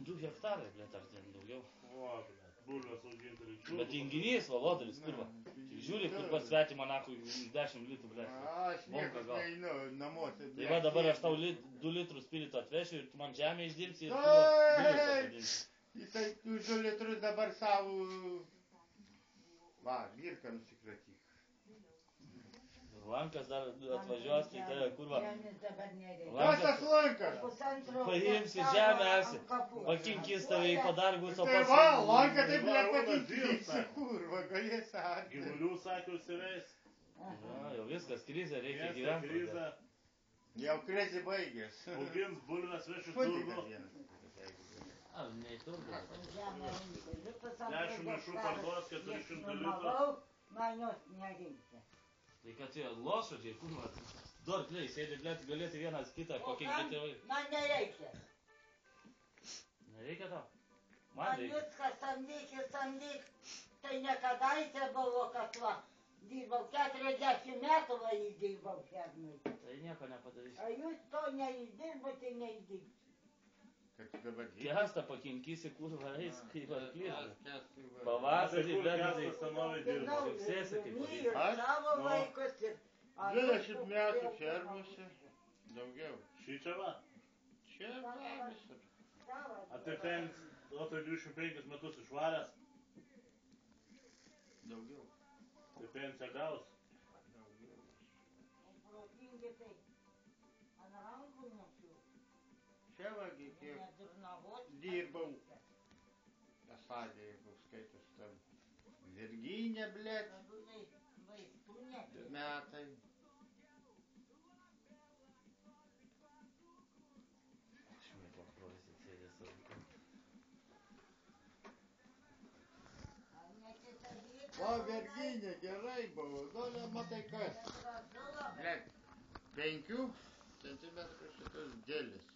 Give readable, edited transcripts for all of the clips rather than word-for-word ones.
2 hektarai, blėt, ar ten daugiau. O, blėt, bulves auginti reikščių. Bet tinginys, Valodalis, kurva. Žiūri, kur pas svetimą nakų už 10 litrų, blėt. Aš niekas neinu namuose. Tai va dabar aš tau 2 litrus spirito atvešiu ir tu man žemę išdirbsi ir tu Oi! pasodinsi. Jisai tu 2 litrus dabar savo... Va, girką nusikratyk. Lankas dar atvažiuos, tai tai kurva. Kas tas lankas? Paimsi žemę, esi. Pakinkis tave į padargus, o Tai pats... va, lanką taip nepatinkysi, kurva, galėsi arti. Gyvulių sakiau įsiveis. Jau viskas, krizė, reikia gyventi. Krizė. Jau krizė baigės. Augins bulves veš iš turgų. Ar ne į turgų? 10 maišų parduos 400 litrų. Man jos nereikia. Tai kad jie lošodžiai, kurva, dorkliai, sėdė, blėt, galėtų vienas kitą pakinkti tėvai. Man nereikia. Nereikia tau? Man Man reikia. viską samdyk. Tai nekadaise buvo, kad va, dirbau 40 metų, va, įdirbau fermai. Tai nieko nepadarysi. A jūs to neįdirbote, neįdirbti. Kad dabar Kestą pakinkysi, kurva, eis, kaip arklys. Tai Pavasarį, kur blėt, Kestas senovai dirbo? Sėsi kaip Ir pavyzdys. savo Nu. vaikus ir... 20 metų fermose. Daugiau. Šičia va. Čia va visur. A tai 25 metus išvaręs. Daugiau. Tai pensiją gaus. Daugiau. Protingi tai. Ant rankų nešiu. Čia vagi kiek Nedurnavot. dirbau. Esadė, jeigu skaitos tam. Virginė, blėt, Vaistų nešiu. metai. Šmėkla prosi, sėdė savo. Va, Virginė, gerai buvo. Dolė, matai kas. Blėt, 5 centimetrų šitas dėlis.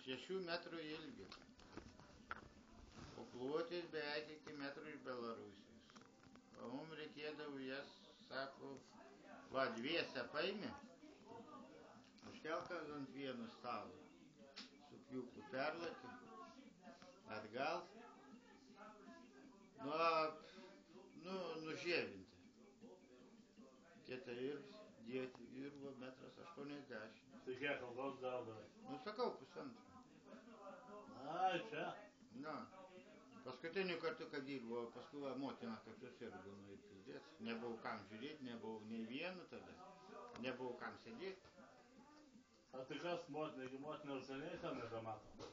6 metrų ilgio. O plotis beveik iki metrų iš Belarusijos. O mums reikėdavo jas, sako, va, dviese paimė. Užkeltas ant vieno stalo. Su pjūklu perlakė. Atgal. Nužievinti. Kieta ir dėti. Ir va, 1,80 m. Tai kiek algos gaudavai? Nu, sakau, pusantro. Ai, čia. Na, paskutiniu kartu, kad dirbo, paskui va, motina, kad susirgo, nu, į pizdės. Nebuvo kam žiūrėti, nebuvo nei vienu tada. Nebuvo kam sėdėti. A tai kas motina, jeigu motina jau seniai ten nebemato?